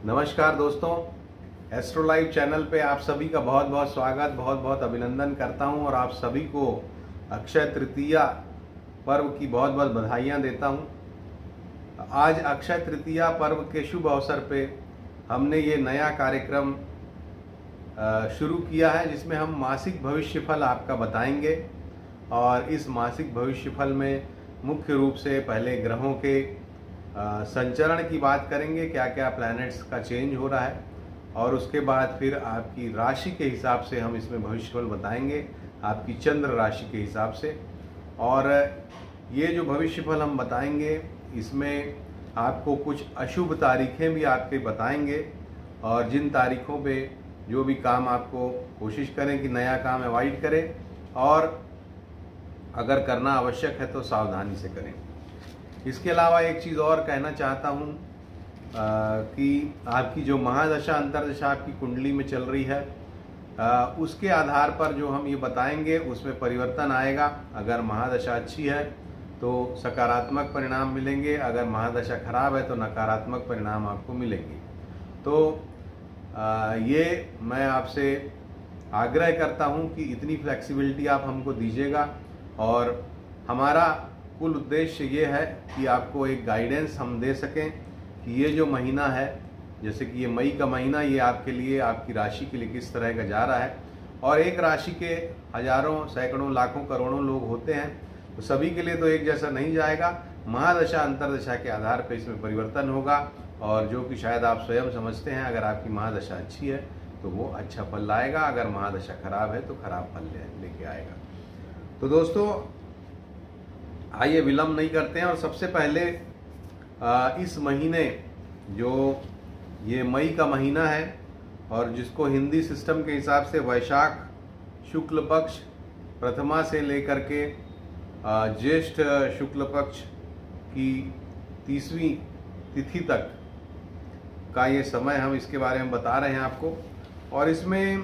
नमस्कार दोस्तों, astro live channel पे आप सभी का बहुत बहुत स्वागत, बहुत बहुत अभिनंदन करता हूं और आप सभी को अक्षय तृतीया पर्व की बहुत बहुत बधाइयां देता हूं। आज अक्षय तृतीया पर्व के शुभ अवसर पे हमने ये नया कार्यक्रम शुरू किया है जिसमें हम मासिक भविष्यफल आपका बताएंगे। और इस मासिक भविष्यफल में मुख्य रूप से पहले ग्रहों के संचरण की बात करेंगे, क्या क्या प्लैनेट्स का चेंज हो रहा है, और उसके बाद फिर आपकी राशि के हिसाब से हम इसमें भविष्यफल बताएंगे, आपकी चंद्र राशि के हिसाब से। और ये जो भविष्यफल हम बताएंगे इसमें आपको कुछ अशुभ तारीखें भी आपके बताएंगे, और जिन तारीखों पे जो भी काम आपको कोशिश करें कि नया काम अवॉइड करें, और अगर करना आवश्यक है तो सावधानी से करें। इसके अलावा एक चीज़ और कहना चाहता हूँ कि आपकी जो महादशा अंतर्दशा आपकी कुंडली में चल रही है उसके आधार पर जो हम ये बताएंगे उसमें परिवर्तन आएगा। अगर महादशा अच्छी है तो सकारात्मक परिणाम मिलेंगे, अगर महादशा खराब है तो नकारात्मक परिणाम आपको मिलेंगे। तो ये मैं आपसे आग्रह करता हूँ कि इतनी फ्लेक्सिबिलिटी आप हमको दीजिएगा। और हमारा कुल उद्देश्य ये है कि आपको एक गाइडेंस हम दे सकें कि ये जो महीना है, जैसे कि ये मई का महीना, ये आपके लिए, आपकी राशि के लिए किस तरह का जा रहा है। और एक राशि के हजारों, सैकड़ों, लाखों, करोड़ों लोग होते हैं, तो सभी के लिए तो एक जैसा नहीं जाएगा। महादशा अंतर्दशा के आधार पर इसमें परिवर्तन होगा, और जो कि शायद आप स्वयं समझते हैं, अगर आपकी महादशा अच्छी है तो वो अच्छा फल लाएगा, अगर महादशा खराब है तो खराब फल लेके आएगा। तो दोस्तों आइए विलंब नहीं करते हैं, और सबसे पहले इस महीने जो ये मई का महीना है, और जिसको हिंदी सिस्टम के हिसाब से वैशाख शुक्ल पक्ष प्रथमा से लेकर के ज्येष्ठ शुक्ल पक्ष की 30वीं तिथि तक का ये समय, हम इसके बारे में बता रहे हैं आपको। और इसमें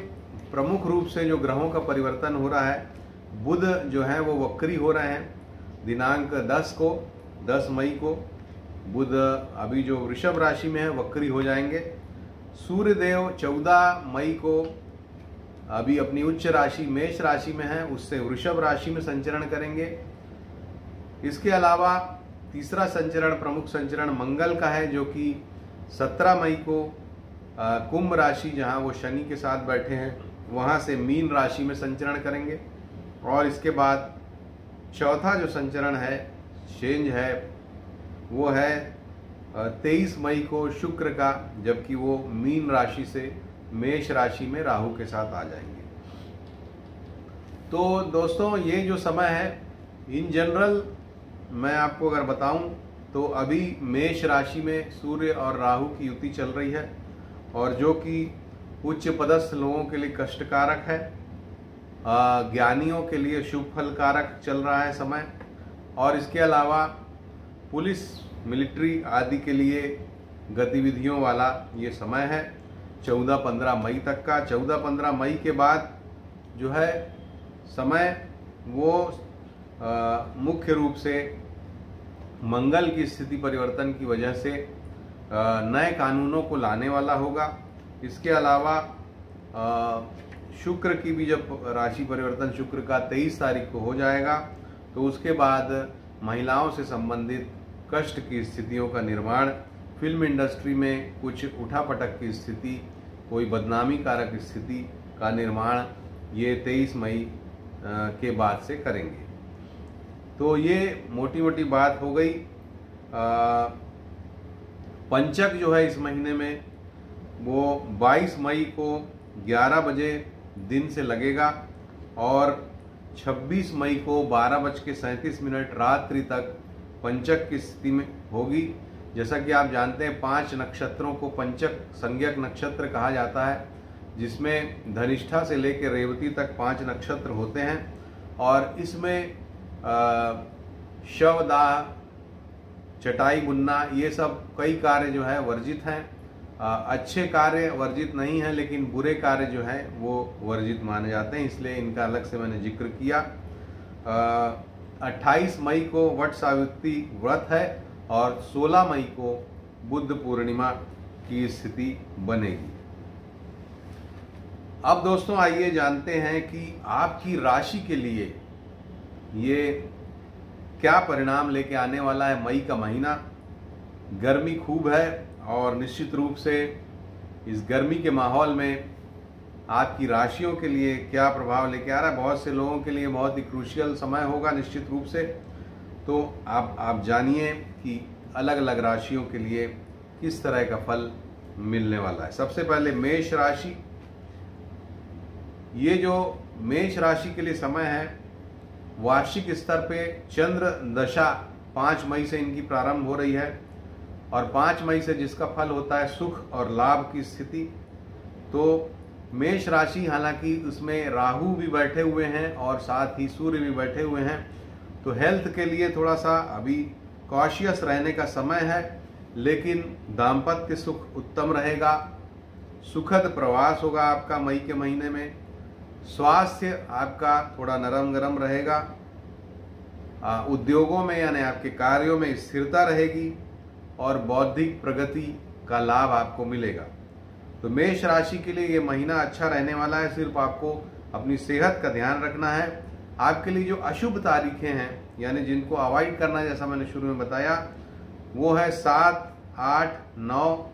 प्रमुख रूप से जो ग्रहों का परिवर्तन हो रहा है, बुध जो है वो वक्री हो रहे हैं। दिनांक 10 मई को बुध अभी जो वृषभ राशि में है वक्री हो जाएंगे। सूर्यदेव 14 मई को अभी अपनी उच्च राशि मेष राशि में है, उससे वृषभ राशि में संचरण करेंगे। इसके अलावा तीसरा संचरण, प्रमुख संचरण मंगल का है, जो कि 17 मई को कुंभ राशि, जहां वो शनि के साथ बैठे हैं, वहां से मीन राशि में संचरण करेंगे। और इसके बाद चौथा जो संचरण है, चेंज है, वो है 23 मई को शुक्र का, जबकि वो मीन राशि से मेष राशि में राहु के साथ आ जाएंगे। तो दोस्तों ये जो समय है, इन जनरल मैं आपको अगर बताऊं तो अभी मेष राशि में सूर्य और राहु की युति चल रही है, और जो कि उच्च पदस्थ लोगों के लिए कष्टकारक है, ज्ञानियों के लिए शुभ फलकारक चल रहा है समय। और इसके अलावा पुलिस, मिलिट्री आदि के लिए गतिविधियों वाला ये समय है 14-15 मई तक का। 14-15 मई के बाद जो है समय वो मुख्य रूप से मंगल की स्थिति परिवर्तन की वजह से नए कानूनों को लाने वाला होगा। इसके अलावा शुक्र की भी जब राशि परिवर्तन शुक्र का 23 तारीख को हो जाएगा, तो उसके बाद महिलाओं से संबंधित कष्ट की स्थितियों का निर्माण, फिल्म इंडस्ट्री में कुछ उठापटक की स्थिति, कोई बदनामी कारक स्थिति का निर्माण ये 23 मई के बाद से करेंगे। तो ये मोटी मोटी बात हो गई। पंचक जो है इस महीने में वो 22 मई को 11 बजे दिन से लगेगा, और 26 मई को 12:37 रात्रि तक पंचक की स्थिति में होगी। जैसा कि आप जानते हैं 5 नक्षत्रों को पंचक संज्ञक नक्षत्र कहा जाता है, जिसमें धनिष्ठा से लेकर रेवती तक 5 नक्षत्र होते हैं। और इसमें शवदाह, चटाई बुनना, ये सब कई कार्य जो है वर्जित हैं। अच्छे कार्य वर्जित नहीं है, लेकिन बुरे कार्य जो है वो वर्जित माने जाते हैं, इसलिए इनका अलग से मैंने जिक्र किया। 28 मई को वट सावित्री व्रत है, और 16 मई को बुद्ध पूर्णिमा की स्थिति बनेगी। अब दोस्तों आइए जानते हैं कि आपकी राशि के लिए ये क्या परिणाम लेके आने वाला है। मई का महीना, गर्मी खूब है और निश्चित रूप से इस गर्मी के माहौल में आपकी राशियों के लिए क्या प्रभाव लेके आ रहा है। बहुत से लोगों के लिए बहुत ही क्रूशियल समय होगा निश्चित रूप से। तो आप जानिए कि अलग अलग राशियों के लिए किस तरह का फल मिलने वाला है। सबसे पहले मेष राशि। ये जो मेष राशि के लिए समय है, वार्षिक स्तर पे चंद्र दशा 5 मई से इनकी प्रारंभ हो रही है और 5 मई से जिसका फल होता है सुख और लाभ की स्थिति। तो मेष राशि, हालांकि उसमें राहु भी बैठे हुए हैं और साथ ही सूर्य भी बैठे हुए हैं, तो हेल्थ के लिए थोड़ा सा अभी कॉशियस रहने का समय है, लेकिन दाम्पत्य सुख उत्तम रहेगा। सुखद प्रवास होगा आपका मई के महीने में। स्वास्थ्य आपका थोड़ा नरम गरम रहेगा। उद्योगों में यानी आपके कार्यों में स्थिरता रहेगी और बौद्धिक प्रगति का लाभ आपको मिलेगा। तो मेष राशि के लिए ये महीना अच्छा रहने वाला है। सिर्फ आपको अपनी सेहत का ध्यान रखना है। आपके लिए जो अशुभ तारीखें हैं यानी जिनको अवॉइड करना है, जैसा मैंने शुरू में बताया, वो है 7, 8, 9,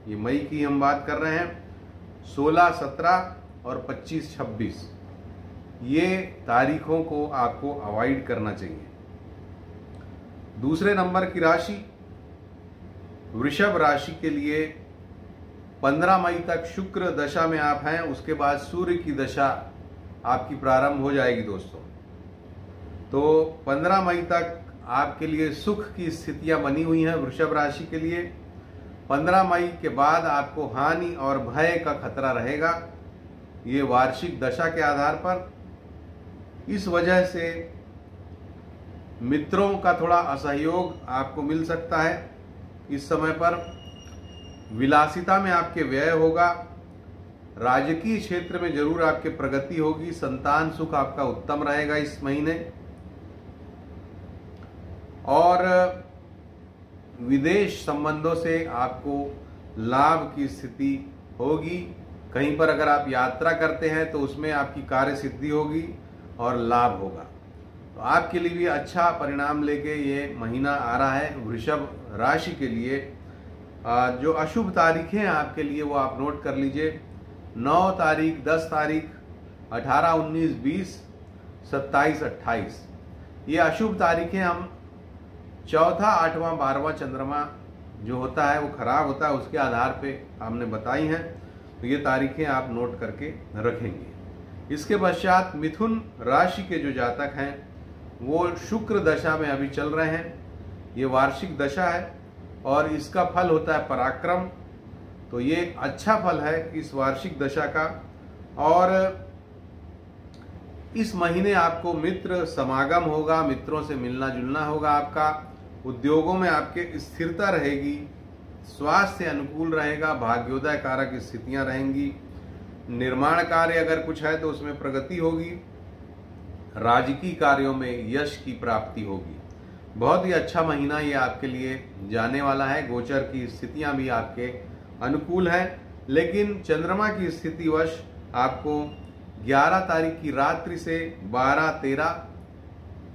ये मई की हम बात कर रहे हैं, 16, 17 और 25, 26, ये तारीखों को आपको अवॉइड करना चाहिए। दूसरे नंबर की राशि वृषभ राशि के लिए 15 मई तक शुक्र दशा में आप हैं, उसके बाद सूर्य की दशा आपकी प्रारंभ हो जाएगी दोस्तों। तो 15 मई तक आपके लिए सुख की स्थितियां बनी हुई हैं वृषभ राशि के लिए। 15 मई के बाद आपको हानि और भय का खतरा रहेगा, ये वार्षिक दशा के आधार पर। इस वजह से मित्रों का थोड़ा असहयोग आपको मिल सकता है। इस समय पर विलासिता में आपके व्यय होगा। राजकीय क्षेत्र में जरूर आपके प्रगति होगी। संतान सुख आपका उत्तम रहेगा इस महीने। और विदेश संबंधों से आपको लाभ की स्थिति होगी। कहीं पर अगर आप यात्रा करते हैं तो उसमें आपकी कार्य सिद्धि होगी और लाभ होगा। तो आपके लिए भी अच्छा परिणाम लेके ये महीना आ रहा है वृषभ राशि के लिए। जो अशुभ तारीखें हैं आपके लिए वो आप नोट कर लीजिए। 9 तारीख, 10 तारीख, 18, 19, 20, 27, 28, ये अशुभ तारीखें हम चौथा, 8वां, 12वां चंद्रमा जो होता है वो खराब होता है उसके आधार पे हमने बताई हैं। तो ये तारीखें आप नोट करके रखेंगे। इसके पश्चात मिथुन राशि के जो जातक हैं वो शुक्र दशा में अभी चल रहे हैं। ये वार्षिक दशा है और इसका फल होता है पराक्रम। तो ये अच्छा फल है इस वार्षिक दशा का। और इस महीने आपको मित्र समागम होगा, मित्रों से मिलना जुलना होगा आपका। उद्योगों में आपके स्थिरता रहेगी। स्वास्थ्य अनुकूल रहेगा, भाग्योदय कारक स्थितियां रहेंगी। निर्माण कार्य अगर कुछ है तो उसमें प्रगति होगी। राजकीय कार्यों में यश की प्राप्ति होगी। बहुत ही अच्छा महीना ये आपके लिए जाने वाला है। गोचर की स्थितियां भी आपके अनुकूल हैं, लेकिन चंद्रमा की स्थिति वश आपको 11 तारीख की रात्रि से 12, 13,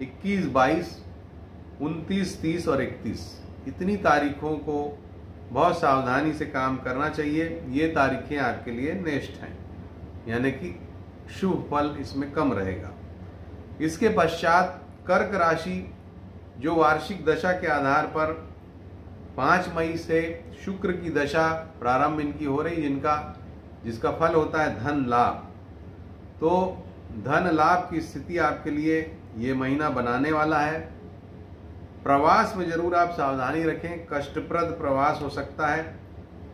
21, 22, 29, 30 और 31 इतनी तारीखों को बहुत सावधानी से काम करना चाहिए। ये तारीखें आपके लिए नेस्ट हैं, यानी कि शुभ फल इसमें कम रहेगा। इसके पश्चात कर्क राशि जो वार्षिक दशा के आधार पर 5 मई से शुक्र की दशा प्रारंभ इनकी हो रही, जिसका फल होता है धन लाभ। तो धन लाभ की स्थिति आपके लिए ये महीना बनाने वाला है। प्रवास में जरूर आप सावधानी रखें, कष्टप्रद प्रवास हो सकता है।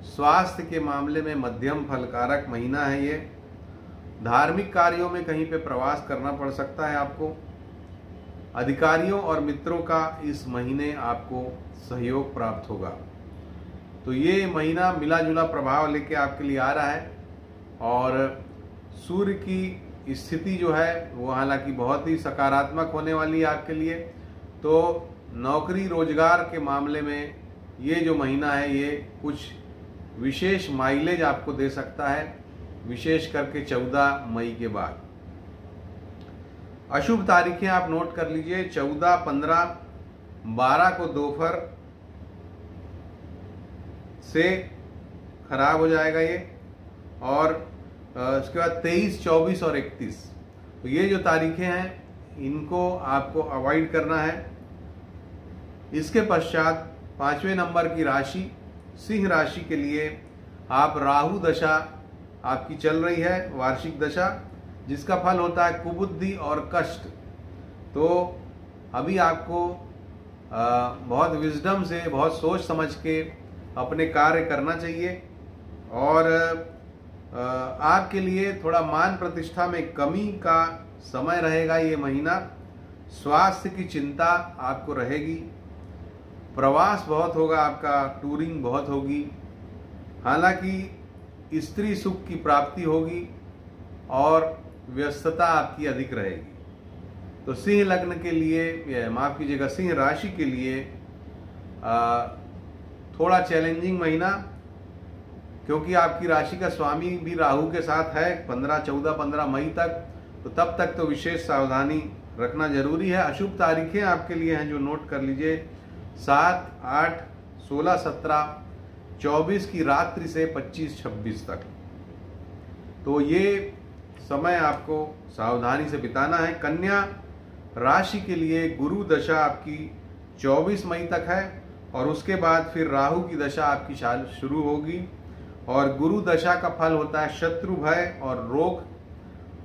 स्वास्थ्य के मामले में मध्यम फलकारक महीना है ये। धार्मिक कार्यों में कहीं पे प्रवास करना पड़ सकता है आपको। अधिकारियों और मित्रों का इस महीने आपको सहयोग प्राप्त होगा। तो ये महीना मिला जुला प्रभाव लेके आपके लिए आ रहा है। और सूर्य की स्थिति जो है वो हालांकि बहुत ही सकारात्मक होने वाली है आपके लिए। तो नौकरी रोजगार के मामले में ये जो महीना है ये कुछ विशेष माइलेज आपको दे सकता है, विशेष करके 14 मई के बाद। अशुभ तारीखें आप नोट कर लीजिए, 14, 15, 12 को दोपहर से खराब हो जाएगा ये, और उसके बाद 23, 24 और 31। तो ये जो तारीखें हैं इनको आपको अवॉइड करना है। इसके पश्चात 5वें नंबर की राशि सिंह राशि के लिए आप राहु दशा आपकी चल रही है, वार्षिक दशा, जिसका फल होता है कुबुद्धि और कष्ट। तो अभी आपको बहुत विजडम से, बहुत सोच समझ के अपने कार्य करना चाहिए, और आपके लिए थोड़ा मान प्रतिष्ठा में कमी का समय रहेगा ये महीना। स्वास्थ्य की चिंता आपको रहेगी, प्रवास बहुत होगा आपका, टूरिंग बहुत होगी, हालांकि स्त्री सुख की प्राप्ति होगी और व्यस्तता आपकी अधिक रहेगी। तो सिंह लग्न के लिए, माफ कीजिएगा, सिंह राशि के लिए थोड़ा चैलेंजिंग महीना, क्योंकि आपकी राशि का स्वामी भी राहु के साथ है 15 मई तक। तो तब तक तो विशेष सावधानी रखना जरूरी है। अशुभ तारीखें आपके लिए हैं जो नोट कर लीजिए, 7, 8, 16, 17, 24 की रात्रि से 25, 26 तक। तो ये समय आपको सावधानी से बिताना है। कन्या राशि के लिए गुरु दशा आपकी 24 मई तक है, और उसके बाद फिर राहु की दशा आपकी शुरू होगी। और गुरु दशा का फल होता है शत्रु भय और रोग,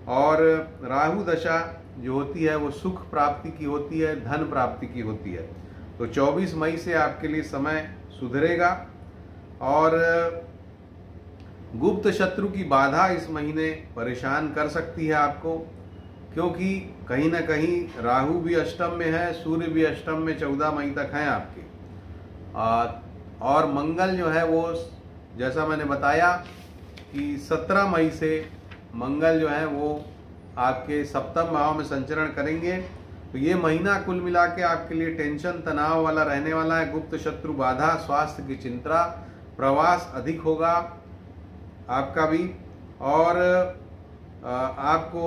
और राहु दशा जो होती है वो सुख प्राप्ति की होती है, धन प्राप्ति की होती है। तो 24 मई से आपके लिए समय सुधरेगा, और गुप्त शत्रु की बाधा इस महीने परेशान कर सकती है आपको, क्योंकि कहीं ना कहीं राहु भी अष्टम में है, सूर्य भी अष्टम में 14 मई तक हैं आपके, और मंगल जो है वो, जैसा मैंने बताया कि 17 मई से मंगल जो है वो आपके सप्तम भाव में संचरण करेंगे। तो ये महीना कुल मिला के आपके लिए टेंशन, तनाव वाला रहने वाला है। गुप्त शत्रु बाधा, स्वास्थ्य की चिंता, प्रवास अधिक होगा आपका भी, और आपको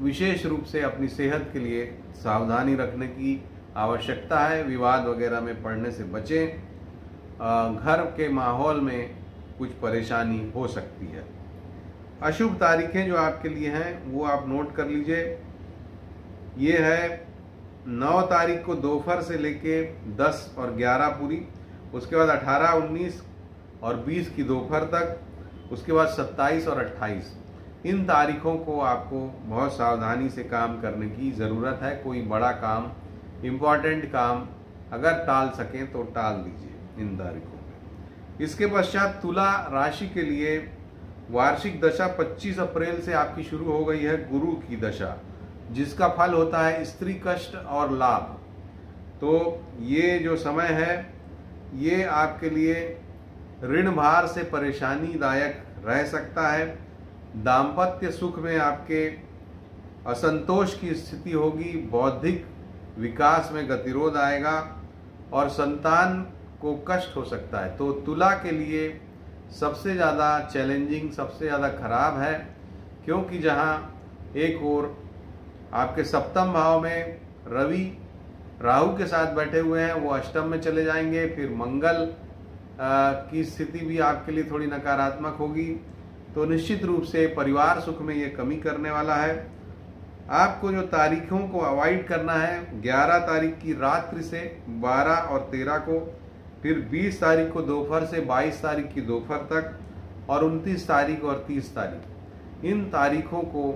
विशेष रूप से अपनी सेहत के लिए सावधानी रखने की आवश्यकता है। विवाद वगैरह में पड़ने से बचें। घर के माहौल में कुछ परेशानी हो सकती है। अशुभ तारीखें जो आपके लिए हैं वो आप नोट कर लीजिए। ये है 9 तारीख को दोपहर से लेके 10 और 11 पूरी, उसके बाद 18, 19 और 20 की दोपहर तक, उसके बाद 27 और 28। इन तारीखों को आपको बहुत सावधानी से काम करने की ज़रूरत है। कोई बड़ा काम, इम्पॉर्टेंट काम अगर टाल सकें तो टाल दीजिए इन तारीखों में। इसके पश्चात तुला राशि के लिए वार्षिक दशा 25 अप्रैल से आपकी शुरू हो गई है, गुरु की दशा, जिसका फल होता है स्त्री कष्ट और लाभ। तो ये जो समय है ये आपके लिए ऋण भार से परेशानीदायक रह सकता है। दाम्पत्य सुख में आपके असंतोष की स्थिति होगी, बौद्धिक विकास में गतिरोध आएगा, और संतान को कष्ट हो सकता है। तो तुला के लिए सबसे ज़्यादा चैलेंजिंग, सबसे ज़्यादा खराब है, क्योंकि जहाँ एक ओर आपके सप्तम भाव में रवि राहु के साथ बैठे हुए हैं, वो अष्टम में चले जाएंगे। फिर मंगल की स्थिति भी आपके लिए थोड़ी नकारात्मक होगी। तो निश्चित रूप से परिवार सुख में ये कमी करने वाला है। आपको जो तारीखों को अवॉइड करना है, 11 तारीख की रात्रि से 12 और 13 को, फिर 20 तारीख को दोपहर से 22 तारीख की दोपहर तक, और 29 तारीख और 30 तारीख, इन तारीखों को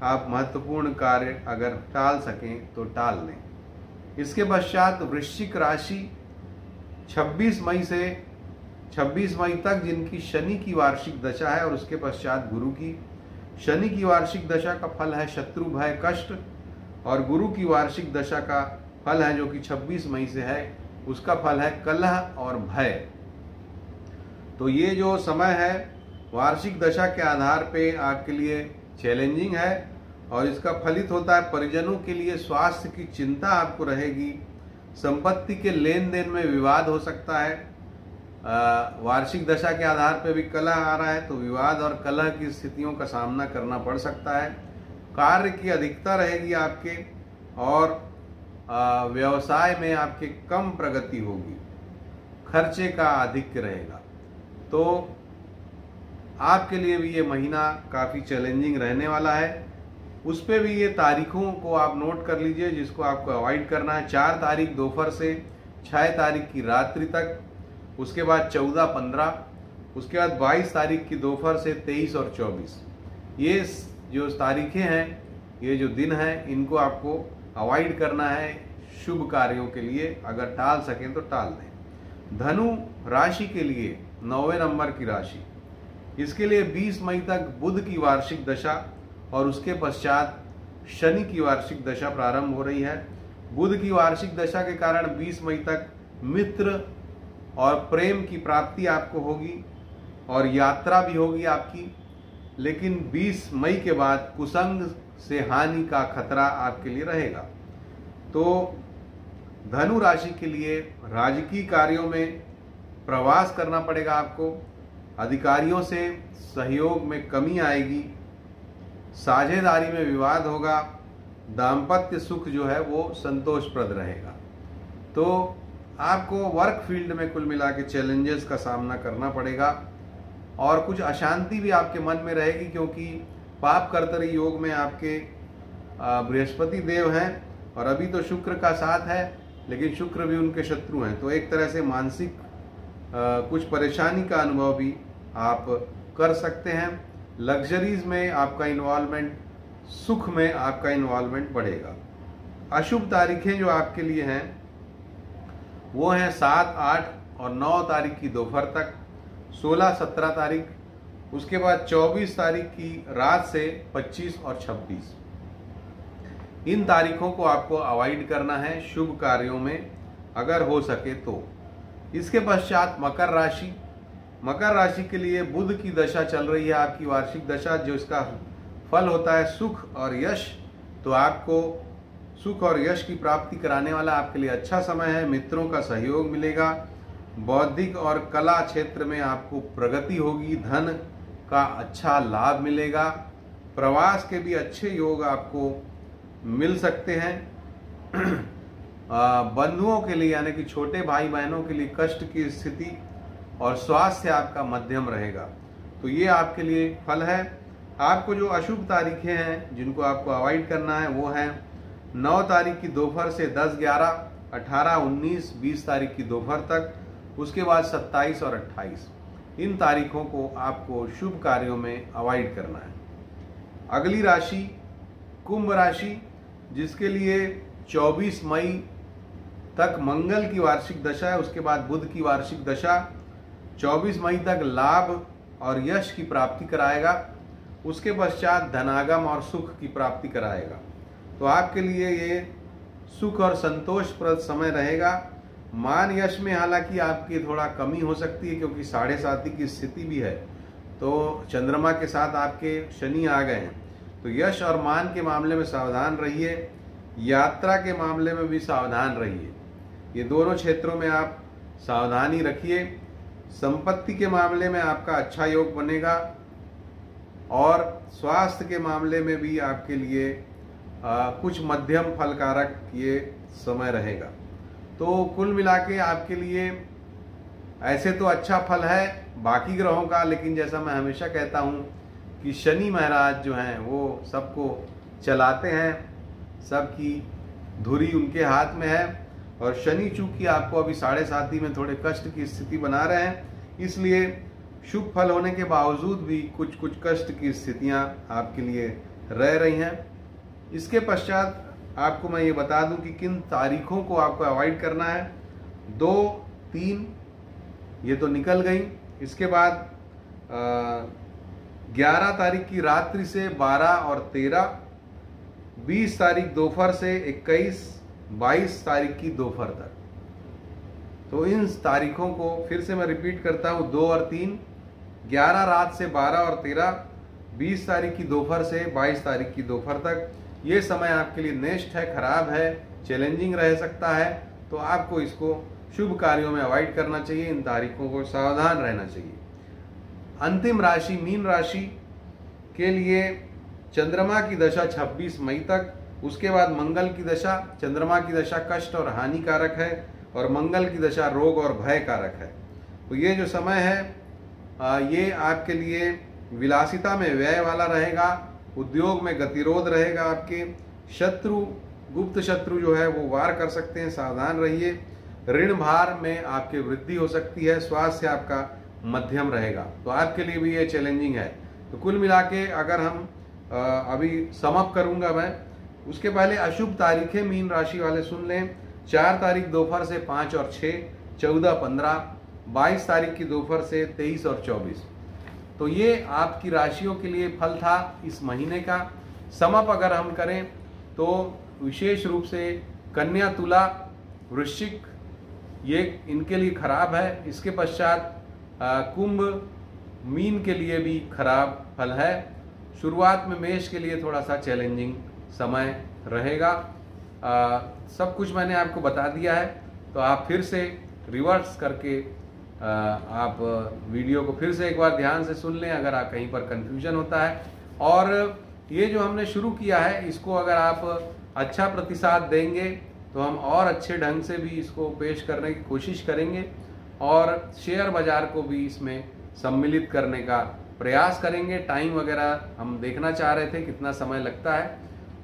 आप महत्वपूर्ण कार्य अगर टाल सकें तो टाल लें। इसके पश्चात वृश्चिक राशि 26 मई से 26 मई तक, जिनकी शनि की वार्षिक दशा है, और उसके पश्चात गुरु की। शनि की वार्षिक दशा का फल है शत्रु भय कष्ट, और गुरु की वार्षिक दशा का फल है जो कि 26 मई से है, उसका फल है कलह और भय। तो ये जो समय है वार्षिक दशा के आधार पे आपके लिए चैलेंजिंग है, और इसका फलित होता है परिजनों के लिए स्वास्थ्य की चिंता आपको रहेगी। संपत्ति के लेन देन में विवाद हो सकता है, वार्षिक दशा के आधार पर भी कलह आ रहा है, तो विवाद और कलह की स्थितियों का सामना करना पड़ सकता है। कार्य की अधिकता रहेगी आपके, और व्यवसाय में आपके कम प्रगति होगी, खर्चे का अधिक रहेगा। तो आपके लिए भी ये महीना काफ़ी चैलेंजिंग रहने वाला है। उस पे भी ये तारीखों को आप नोट कर लीजिए जिसको आपको अवॉइड करना है। 4 तारीख दोपहर से 6 तारीख की रात्रि तक, उसके बाद 14, 15, उसके बाद 22 तारीख की दोपहर से 23 और 24। ये जो तारीखें हैं, ये जो दिन हैं, इनको आपको अवॉइड करना है शुभ कार्यों के लिए। अगर टाल सकें तो टाल दें। धनु राशि के लिए 9वें नंबर की राशि, इसके लिए 20 मई तक बुध की वार्षिक दशा और उसके पश्चात शनि की वार्षिक दशा प्रारंभ हो रही है। बुध की वार्षिक दशा के कारण 20 मई तक मित्र और प्रेम की प्राप्ति आपको होगी और यात्रा भी होगी आपकी, लेकिन 20 मई के बाद कुसंग से हानि का खतरा आपके लिए रहेगा। तो धनु राशि के लिए राजकीय कार्यों में प्रवास करना पड़ेगा आपको, अधिकारियों से सहयोग में कमी आएगी, साझेदारी में विवाद होगा, दाम्पत्य सुख जो है वो संतोषप्रद रहेगा। तो आपको वर्क फील्ड में कुल मिला के चैलेंजेस का सामना करना पड़ेगा और कुछ अशांति भी आपके मन में रहेगी, क्योंकि पाप कर्तरी योग में आपके बृहस्पति देव हैं और अभी तो शुक्र का साथ है, लेकिन शुक्र भी उनके शत्रु हैं। तो एक तरह से मानसिक कुछ परेशानी का अनुभव भी आप कर सकते हैं। लग्जरीज में आपका इन्वॉल्वमेंट, सुख में आपका इन्वॉल्वमेंट बढ़ेगा। अशुभ तारीखें जो आपके लिए हैं वो हैं 7, 8 और 9 तारीख की दोपहर तक, 16, 17 तारीख, उसके बाद 24 तारीख की रात से 25 और 26। इन तारीखों को आपको अवॉइड करना है शुभ कार्यों में अगर हो सके तो। इसके पश्चात मकर राशि, मकर राशि के लिए बुध की दशा चल रही है, आपकी वार्षिक दशा, जो इसका फल होता है सुख और यश। तो आपको सुख और यश की प्राप्ति कराने वाला आपके लिए अच्छा समय है। मित्रों का सहयोग मिलेगा, बौद्धिक और कला क्षेत्र में आपको प्रगति होगी, धन का अच्छा लाभ मिलेगा, प्रवास के भी अच्छे योग आपको मिल सकते हैं। बंधुओं के लिए यानी कि छोटे भाई बहनों के लिए कष्ट की स्थिति और स्वास्थ्य आपका मध्यम रहेगा। तो ये आपके लिए फल है। आपको जो अशुभ तारीखें हैं जिनको आपको अवॉइड करना है वो हैं 9 तारीख की दोपहर से 10, 11, 18, 19, 20 तारीख की दोपहर तक, उसके बाद 27 और 28। इन तारीखों को आपको शुभ कार्यों में अवॉइड करना है। अगली राशि कुंभ राशि, जिसके लिए 24 मई तक मंगल की वार्षिक दशा है, उसके बाद बुध की वार्षिक दशा 24 मई तक लाभ और यश की प्राप्ति कराएगा, उसके पश्चात धनागम और सुख की प्राप्ति कराएगा। तो आपके लिए ये सुख और संतोषप्रद समय रहेगा। मान यश में हालांकि आपकी थोड़ा कमी हो सकती है, क्योंकि 7.5 की स्थिति भी है, तो चंद्रमा के साथ आपके शनि आ गए हैं। तो यश और मान के मामले में सावधान रहिए, यात्रा के मामले में भी सावधान रहिए। ये दोनों क्षेत्रों में आप सावधानी रखिए। संपत्ति के मामले में आपका अच्छा योग बनेगा और स्वास्थ्य के मामले में भी आपके लिए कुछ मध्यम फलकारक ये समय रहेगा। तो कुल मिला के आपके लिए ऐसे तो अच्छा फल है बाकी ग्रहों का, लेकिन जैसा मैं हमेशा कहता हूँ कि शनि महाराज जो हैं वो सबको चलाते हैं, सबकी धुरी उनके हाथ में है। और शनि चूंकि आपको अभी 7.5 में थोड़े कष्ट की स्थिति बना रहे हैं, इसलिए शुभ फल होने के बावजूद भी कुछ कुछ कष्ट की स्थितियां आपके लिए रह रही हैं। इसके पश्चात आपको मैं ये बता दूं कि किन तारीखों को आपको अवॉइड करना है। 2, 3 ये तो निकल गई। इसके बाद 11 तारीख की रात्रि से 12 और 13, 20 तारीख दोपहर से 21, 22 तारीख की दोपहर तक। तो इन तारीखों को फिर से मैं रिपीट करता हूँ, 2 और 3, 11 रात से 12 और 13, 20 तारीख की दोपहर से 22 तारीख की दोपहर तक। ये समय आपके लिए नेक्स्ट है, खराब है, चैलेंजिंग रह सकता है। तो आपको इसको शुभ कार्यों में अवॉइड करना चाहिए, इन तारीखों को सावधान रहना चाहिए। अंतिम राशि मीन राशि के लिए चंद्रमा की दशा 26 मई तक, उसके बाद मंगल की दशा। चंद्रमा की दशा कष्ट और हानिकारक है और मंगल की दशा रोग और भय कारक है। तो ये जो समय है ये आपके लिए विलासिता में व्यय वाला रहेगा, उद्योग में गतिरोध रहेगा, आपके शत्रु गुप्त शत्रु जो है वो वार कर सकते हैं, सावधान रहिए। ऋण भार में आपकी वृद्धि हो सकती है, स्वास्थ्य आपका मध्यम रहेगा, तो आपके लिए भी ये चैलेंजिंग है। तो कुल मिला के अगर हम अभी समअप करूंगा मैं, उसके पहले अशुभ तारीखें मीन राशि वाले सुन लें। 4 तारीख दोपहर से 5 और 6, 14, 15, 22 तारीख की दोपहर से 23 और 24। तो ये आपकी राशियों के लिए फल था इस महीने का। समअप अगर हम करें तो विशेष रूप से कन्या, तुला, वृश्चिक ये इनके लिए खराब है। इसके पश्चात कुंभ, मीन के लिए भी खराब फल है। शुरुआत में मेष के लिए थोड़ा सा चैलेंजिंग समय रहेगा। सब कुछ मैंने आपको बता दिया है, तो आप फिर से रिवर्स करके आप वीडियो को फिर से एक बार ध्यान से सुन लें अगर आप कहीं पर कंफ्यूजन होता है। और ये जो हमने शुरू किया है इसको अगर आप अच्छा प्रतिसाद देंगे तो हम और अच्छे ढंग से भी इसको पेश करने की कोशिश करेंगे और शेयर बाजार को भी इसमें सम्मिलित करने का प्रयास करेंगे। टाइम वगैरह हम देखना चाह रहे थे कितना समय लगता है।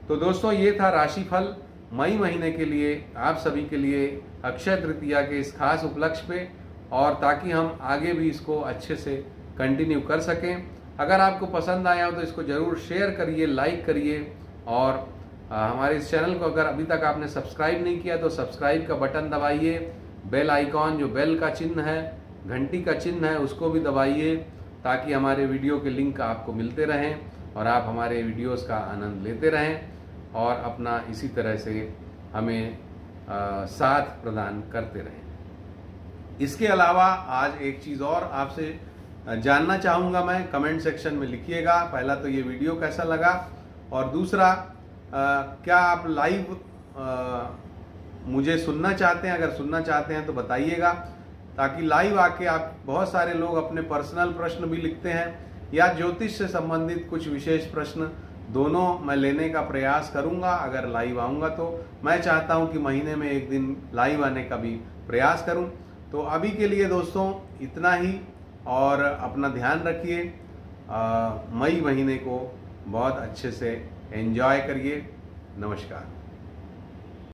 तो दोस्तों ये था राशिफल मई महीने के लिए आप सभी के लिए अक्षय तृतीया के इस खास उपलक्ष्य पे, और ताकि हम आगे भी इसको अच्छे से कंटिन्यू कर सकें। अगर आपको पसंद आया हो तो इसको ज़रूर शेयर करिए, लाइक करिए, और हमारे इस चैनल को अगर अभी तक आपने सब्सक्राइब नहीं किया तो सब्सक्राइब का बटन दबाइए। बेल आइकॉन जो बेल का चिन्ह है, घंटी का चिन्ह है, उसको भी दबाइए ताकि हमारे वीडियो के लिंक आपको मिलते रहें और आप हमारे वीडियोस का आनंद लेते रहें और अपना इसी तरह से हमें साथ प्रदान करते रहें। इसके अलावा आज एक चीज़ और आपसे जानना चाहूँगा मैं, कमेंट सेक्शन में लिखिएगा। पहला तो ये वीडियो कैसा लगा, और दूसरा क्या आप लाइव मुझे सुनना चाहते हैं? अगर सुनना चाहते हैं तो बताइएगा, ताकि लाइव आके आप, बहुत सारे लोग अपने पर्सनल प्रश्न भी लिखते हैं या ज्योतिष से संबंधित कुछ विशेष प्रश्न, दोनों मैं लेने का प्रयास करूंगा अगर लाइव आऊंगा तो। मैं चाहता हूं कि महीने में एक दिन लाइव आने का भी प्रयास करूं। तो अभी के लिए दोस्तों इतना ही, और अपना ध्यान रखिए। मई महीने को बहुत अच्छे से एंजॉय करिए। नमस्कार।